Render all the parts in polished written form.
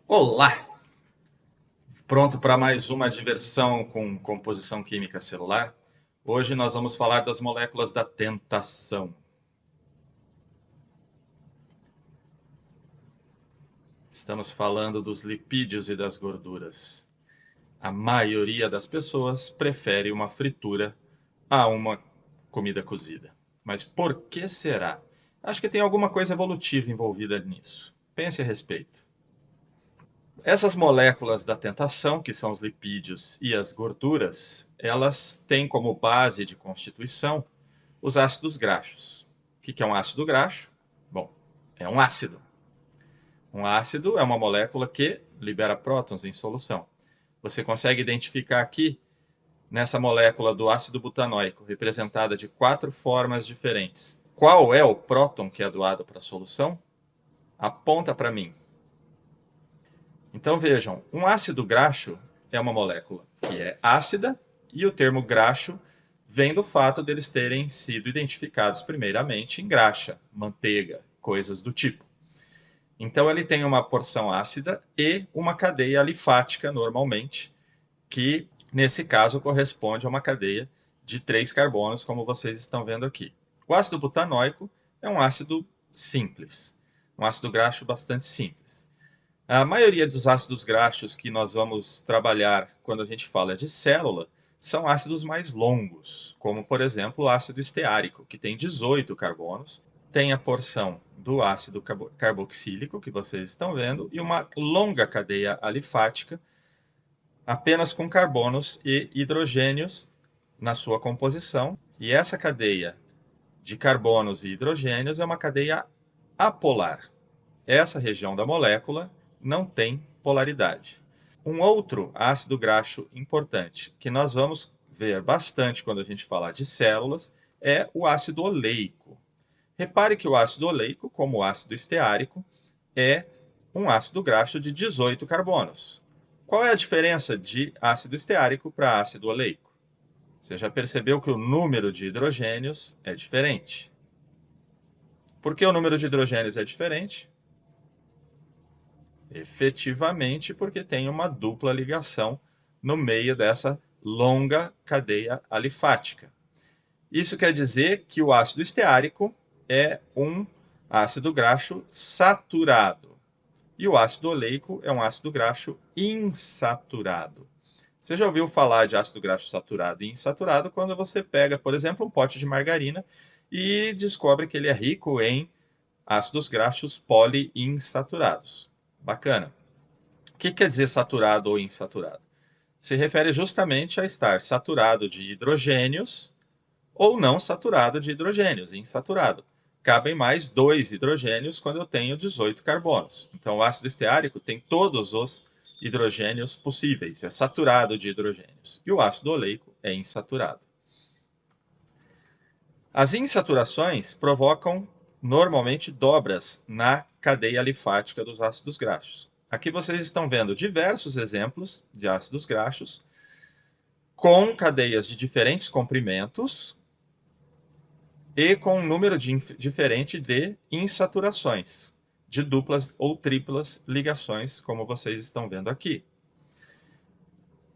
Olá! Pronto para mais uma diversão com composição química celular? Hoje nós vamos falar das moléculas da tentação. Estamos falando dos lipídios e das gorduras. A maioria das pessoas prefere uma fritura a uma comida cozida. Mas por que será? Acho que tem alguma coisa evolutiva envolvida nisso. Pense a respeito. Essas moléculas da tentação, que são os lipídios e as gorduras, elas têm como base de constituição os ácidos graxos. O que é um ácido graxo? Bom, é um ácido. Um ácido é uma molécula que libera prótons em solução. Você consegue identificar aqui, nessa molécula do ácido butanóico, representada de 4 formas diferentes, qual é o próton que é doado para a solução? Aponta para mim. Então vejam, um ácido graxo é uma molécula que é ácida e o termo graxo vem do fato deles terem sido identificados primeiramente em graxa, manteiga, coisas do tipo. Então ele tem uma porção ácida e uma cadeia alifática normalmente, que nesse caso corresponde a uma cadeia de 3 carbonos, como vocês estão vendo aqui. O ácido butanóico é um ácido simples, um ácido graxo bastante simples. A maioria dos ácidos graxos que nós vamos trabalhar quando a gente fala de célula são ácidos mais longos, como por exemplo o ácido esteárico, que tem 18 carbonos, tem a porção do ácido carboxílico, que vocês estão vendo, e uma longa cadeia alifática, apenas com carbonos e hidrogênios na sua composição. E essa cadeia de carbonos e hidrogênios é uma cadeia apolar. Essa região da molécula não tem polaridade. Um outro ácido graxo importante, que nós vamos ver bastante quando a gente falar de células, é o ácido oleico. Repare que o ácido oleico, como o ácido esteárico, é um ácido graxo de 18 carbonos. Qual é a diferença de ácido esteárico para ácido oleico? Você já percebeu que o número de hidrogênios é diferente. Por que o número de hidrogênios é diferente? Efetivamente, porque tem uma dupla ligação no meio dessa longa cadeia alifática. Isso quer dizer que o ácido esteárico é um ácido graxo saturado e o ácido oleico é um ácido graxo insaturado. Você já ouviu falar de ácido graxo saturado e insaturado quando você pega, por exemplo, um pote de margarina e descobre que ele é rico em ácidos graxos poliinsaturados. Bacana. O que quer dizer saturado ou insaturado? Se refere justamente a estar saturado de hidrogênios ou não saturado de hidrogênios, insaturado. Cabem mais 2 hidrogênios quando eu tenho 18 carbonos. Então o ácido esteárico tem todos os hidrogênios possíveis, é saturado de hidrogênios. E o ácido oleico é insaturado. As insaturações provocam normalmente dobras na cadeia alifática dos ácidos graxos. Aqui vocês estão vendo diversos exemplos de ácidos graxos com cadeias de diferentes comprimentos e com um número diferente de insaturações, de duplas ou triplas ligações, como vocês estão vendo aqui.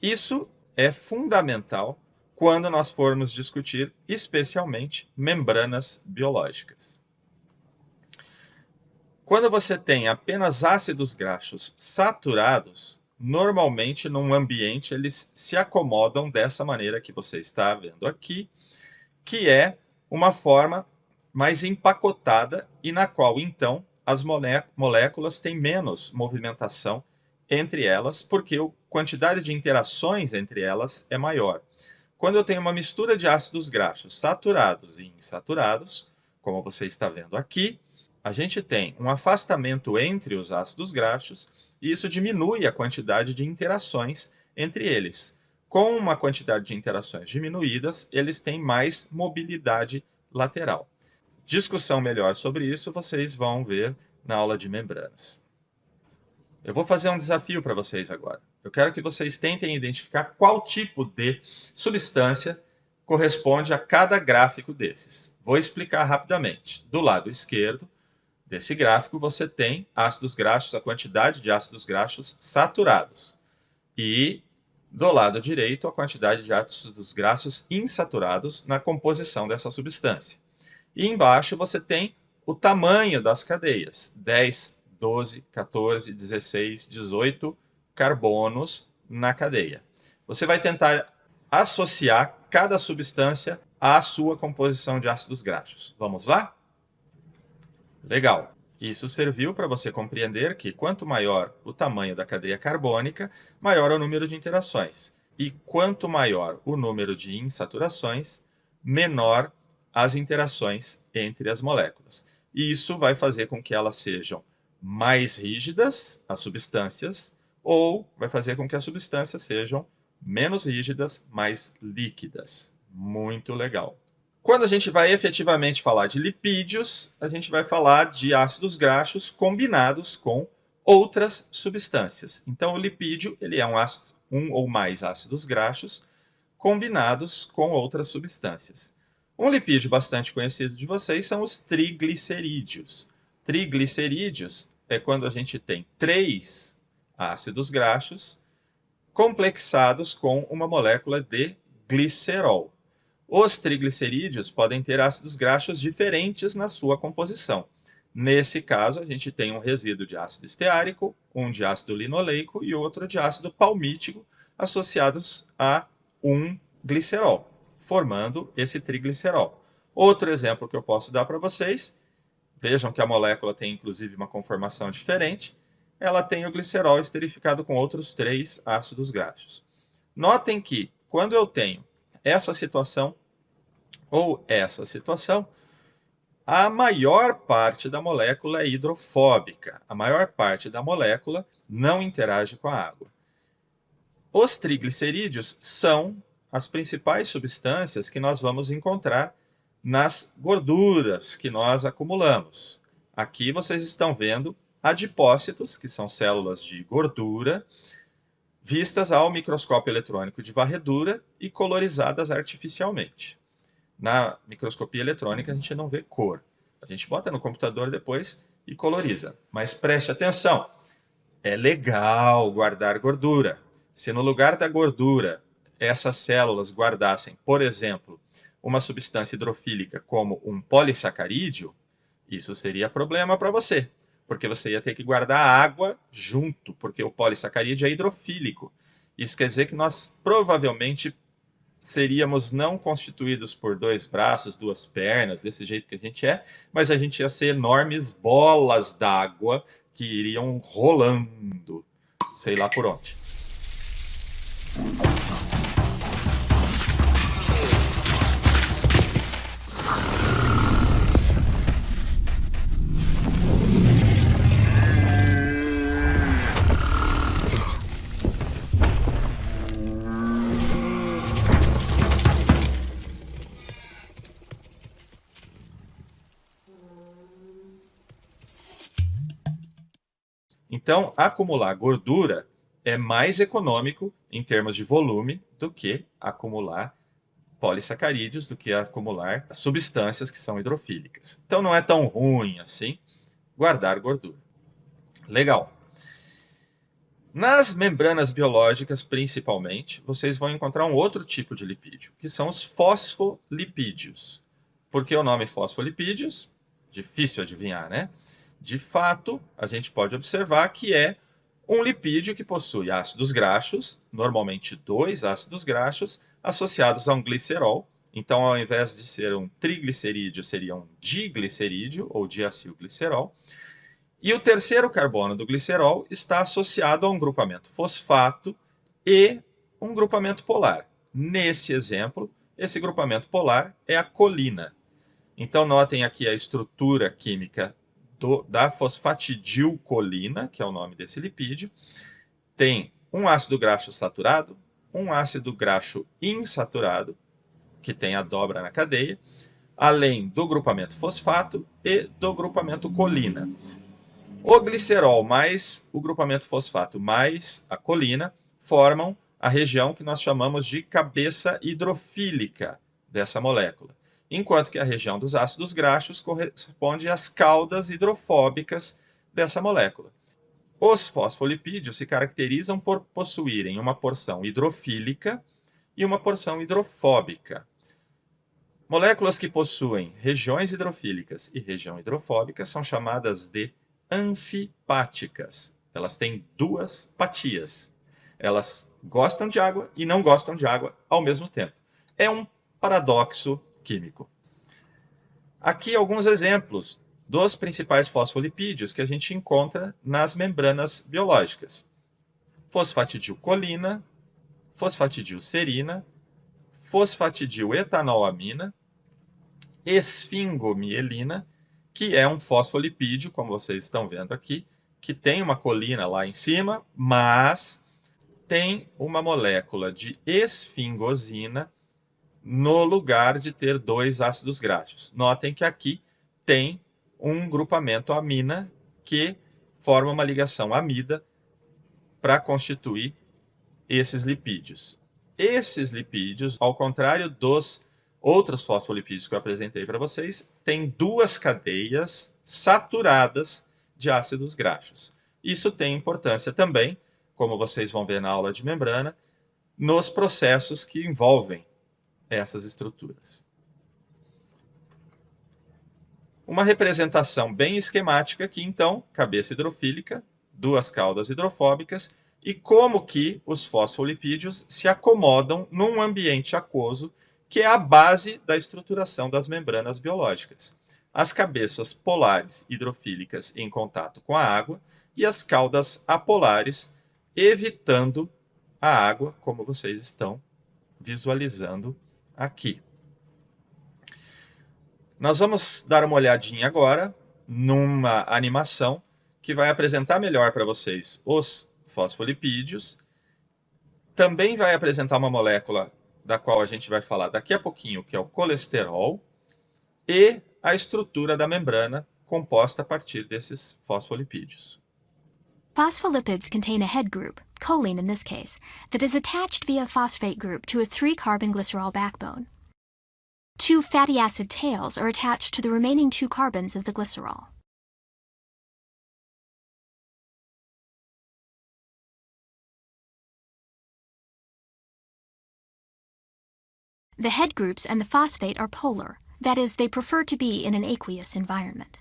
Isso é fundamental quando nós formos discutir especialmente membranas biológicas. Quando você tem apenas ácidos graxos saturados, normalmente num ambiente eles se acomodam dessa maneira que você está vendo aqui, que é uma forma mais empacotada e na qual então as moléculas têm menos movimentação entre elas, porque a quantidade de interações entre elas é maior. Quando eu tenho uma mistura de ácidos graxos saturados e insaturados, como você está vendo aqui, a gente tem um afastamento entre os ácidos graxos e isso diminui a quantidade de interações entre eles. Com uma quantidade de interações diminuídas, eles têm mais mobilidade lateral. Discussão melhor sobre isso vocês vão ver na aula de membranas. Eu vou fazer um desafio para vocês agora. Eu quero que vocês tentem identificar qual tipo de substância corresponde a cada gráfico desses. Vou explicar rapidamente. Do lado esquerdo, desse gráfico, você tem ácidos graxos, a quantidade de ácidos graxos saturados. E do lado direito, a quantidade de ácidos graxos insaturados na composição dessa substância. E embaixo você tem o tamanho das cadeias, 10, 12, 14, 16, 18 carbonos na cadeia. Você vai tentar associar cada substância à sua composição de ácidos graxos. Vamos lá? Legal. Isso serviu para você compreender que quanto maior o tamanho da cadeia carbônica, maior é o número de interações. E quanto maior o número de insaturações, menor as interações entre as moléculas. E isso vai fazer com que elas sejam mais rígidas, as substâncias, ou vai fazer com que as substâncias sejam menos rígidas, mais líquidas. Muito legal. Quando a gente vai efetivamente falar de lipídios, a gente vai falar de ácidos graxos combinados com outras substâncias. Então, o lipídio ele é um ou mais ácidos graxos combinados com outras substâncias. Um lipídio bastante conhecido de vocês são os triglicerídeos. Triglicerídeos é quando a gente tem 3 ácidos graxos complexados com uma molécula de glicerol. Os triglicerídeos podem ter ácidos graxos diferentes na sua composição. Nesse caso, a gente tem um resíduo de ácido esteárico, um de ácido linoleico e outro de ácido palmítico associados a um glicerol, formando esse triglicerol. Outro exemplo que eu posso dar para vocês, vejam que a molécula tem inclusive uma conformação diferente, ela tem o glicerol esterificado com outros 3 ácidos graxos. Notem que quando eu tenho essa situação ou essa situação, a maior parte da molécula é hidrofóbica. A maior parte da molécula não interage com a água. Os triglicerídeos são as principais substâncias que nós vamos encontrar nas gorduras que nós acumulamos. Aqui vocês estão vendo adipócitos, que são células de gordura, vistas ao microscópio eletrônico de varredura e colorizadas artificialmente. Na microscopia eletrônica a gente não vê cor. A gente bota no computador depois e coloriza. Mas preste atenção, é legal guardar gordura. Se no lugar da gordura essas células guardassem, por exemplo, uma substância hidrofílica como um polissacarídeo, isso seria problema para você, porque você ia ter que guardar água junto, porque o polissacarídeo é hidrofílico. Isso quer dizer que nós provavelmente seríamos não constituídos por 2 braços, 2 pernas, desse jeito que a gente é, mas a gente ia ser enormes bolas d'água que iriam rolando, sei lá por onde. Então, acumular gordura é mais econômico em termos de volume do que acumular polissacarídeos, do que acumular substâncias que são hidrofílicas. Então, não é tão ruim assim guardar gordura. Legal. Nas membranas biológicas, principalmente, vocês vão encontrar um outro tipo de lipídio, que são os fosfolipídios. Por que o nome fosfolipídios? Difícil adivinhar, né? De fato, a gente pode observar que é um lipídio que possui ácidos graxos, normalmente 2 ácidos graxos, associados a um glicerol. Então, ao invés de ser um triglicerídeo, seria um diglicerídeo ou diacilglicerol. E o terceiro carbono do glicerol está associado a um grupamento fosfato e um grupamento polar. Nesse exemplo, esse grupamento polar é a colina. Então, notem aqui a estrutura química da fosfatidilcolina, que é o nome desse lipídio. Tem um ácido graxo saturado, um ácido graxo insaturado, que tem a dobra na cadeia, além do grupamento fosfato e do grupamento colina. O glicerol mais o grupamento fosfato mais a colina formam a região que nós chamamos de cabeça hidrofílica dessa molécula. enquanto que a região dos ácidos graxos corresponde às caudas hidrofóbicas dessa molécula. Os fosfolipídios se caracterizam por possuírem uma porção hidrofílica e uma porção hidrofóbica. Moléculas que possuem regiões hidrofílicas e região hidrofóbica são chamadas de anfipáticas. Elas têm duas patias. Elas gostam de água e não gostam de água ao mesmo tempo. É um paradoxo químico. Aqui alguns exemplos dos principais fosfolipídios que a gente encontra nas membranas biológicas. Fosfatidilcolina, fosfatidilserina, fosfatidiletanolamina, esfingomielina, que é um fosfolipídio, como vocês estão vendo aqui, que tem uma colina lá em cima, mas tem uma molécula de esfingosina no lugar de ter dois ácidos graxos. Notem que aqui tem um grupamento amina que forma uma ligação amida para constituir esses lipídios. Esses lipídios, ao contrário dos outros fosfolipídios que eu apresentei para vocês, têm duas cadeias saturadas de ácidos graxos. Isso tem importância também, como vocês vão ver na aula de membrana, nos processos que envolvem essas estruturas. Uma representação bem esquemática aqui, então, cabeça hidrofílica, duas caudas hidrofóbicas, e como que os fosfolipídios se acomodam num ambiente aquoso, que é a base da estruturação das membranas biológicas. As cabeças polares hidrofílicas em contato com a água e as caudas apolares evitando a água, como vocês estão visualizando aqui. Nós vamos dar uma olhadinha agora numa animação que vai apresentar melhor para vocês os fosfolipídios. Também vai apresentar uma molécula da qual a gente vai falar daqui a pouquinho, que é o colesterol, e a estrutura da membrana composta a partir desses fosfolipídios. Phospholipids contain a head group, choline in this case, that is attached via phosphate group to a 3-carbon glycerol backbone. 2 fatty acid tails are attached to the remaining 2 carbons of the glycerol. The head groups and the phosphate are polar, that is, they prefer to be in an aqueous environment.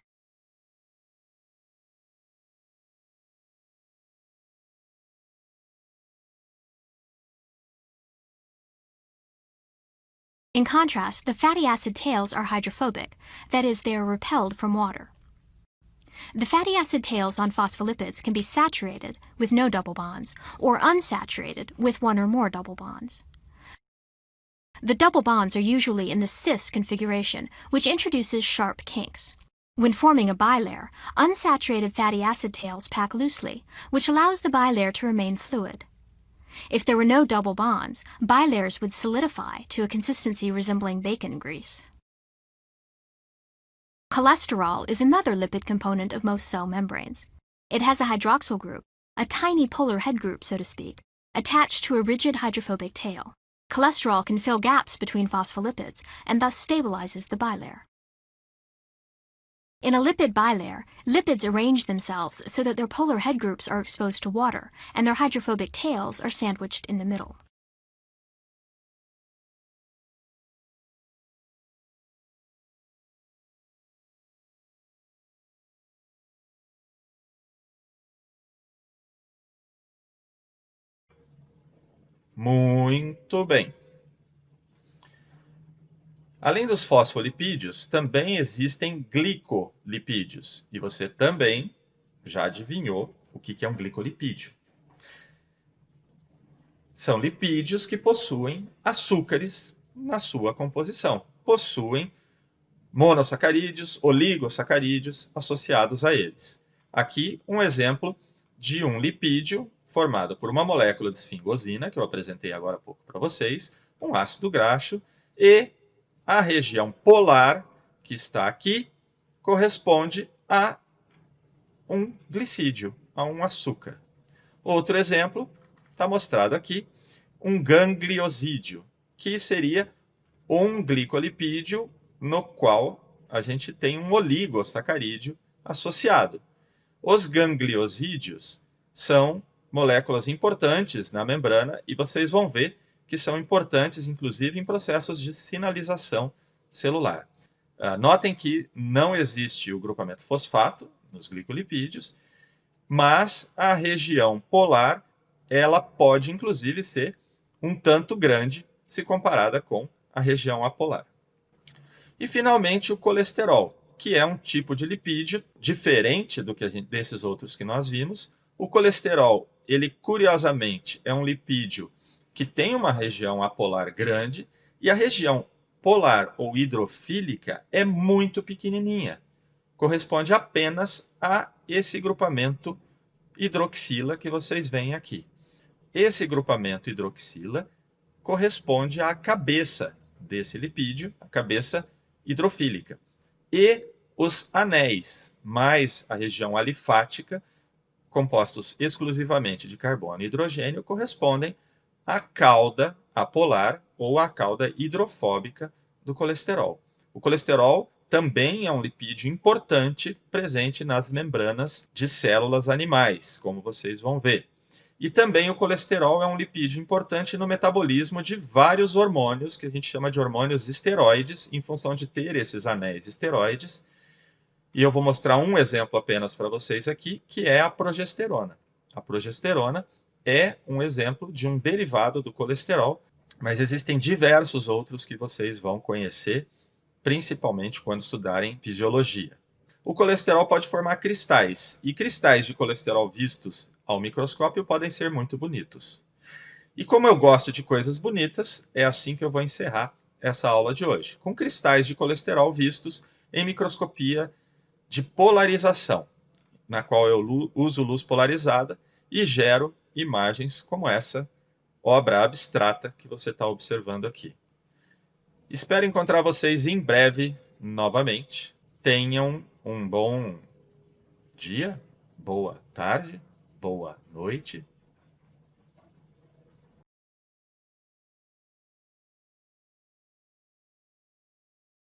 In contrast, the fatty acid tails are hydrophobic, that is, they are repelled from water. The fatty acid tails on phospholipids can be saturated with no double bonds, or unsaturated with one or more double bonds. The double bonds are usually in the cis configuration, which introduces sharp kinks. When forming a bilayer, unsaturated fatty acid tails pack loosely, which allows the bilayer to remain fluid. If there were no double bonds, bilayers would solidify to a consistency resembling bacon grease. Cholesterol is another lipid component of most cell membranes. It has a hydroxyl group, a tiny polar head group, so to speak, attached to a rigid hydrophobic tail. Cholesterol can fill gaps between phospholipids and thus stabilizes the bilayer. In a lipid bilayer, lipids arrange themselves so that their polar head groups are exposed to water and their hydrophobic tails are sandwiched in the middle. Muito bem. Além dos fosfolipídios, também existem glicolipídios. E você também já adivinhou o que é um glicolipídio. São lipídios que possuem açúcares na sua composição. Possuem monossacarídeos, oligosacarídeos associados a eles. Aqui um exemplo de um lipídio formado por uma molécula de esfingosina, que eu apresentei agora há pouco para vocês, um ácido graxo, e a região polar, que está aqui, corresponde a um glicídio, a um açúcar. Outro exemplo está mostrado aqui, um gangliosídeo, que seria um glicolipídio no qual a gente tem um oligosacarídeo associado. Os gangliosídeos são moléculas importantes na membrana e vocês vão ver que são importantes, inclusive, em processos de sinalização celular. Notem que não existe o grupamento fosfato nos glicolipídios, mas a região polar ela pode, inclusive, ser um tanto grande se comparada com a região apolar. E, finalmente, o colesterol, que é um tipo de lipídio diferente desses outros que nós vimos. O colesterol, ele curiosamente é um lipídio que tem uma região apolar grande e a região polar ou hidrofílica é muito pequenininha. Corresponde apenas a esse grupamento hidroxila que vocês veem aqui. Esse grupamento hidroxila corresponde à cabeça desse lipídio, a cabeça hidrofílica. E os anéis, mais a região alifática, compostos exclusivamente de carbono e hidrogênio, correspondem à cauda apolar ou à cauda hidrofóbica do colesterol. O colesterol também é um lipídio importante presente nas membranas de células animais, como vocês vão ver. E também o colesterol é um lipídio importante no metabolismo de vários hormônios, que a gente chama de hormônios esteroides, em função de ter esses anéis esteroides. E eu vou mostrar um exemplo apenas para vocês aqui, que é a progesterona. A progesterona é um exemplo de um derivado do colesterol, mas existem diversos outros que vocês vão conhecer, principalmente quando estudarem fisiologia. O colesterol pode formar cristais, e cristais de colesterol vistos ao microscópio podem ser muito bonitos. E como eu gosto de coisas bonitas, é assim que eu vou encerrar essa aula de hoje, com cristais de colesterol vistos em microscopia de polarização, na qual eu uso luz polarizada e gero imagens como essa obra abstrata que você está observando aqui. Espero encontrar vocês em breve novamente. Tenham um bom dia, boa tarde, boa noite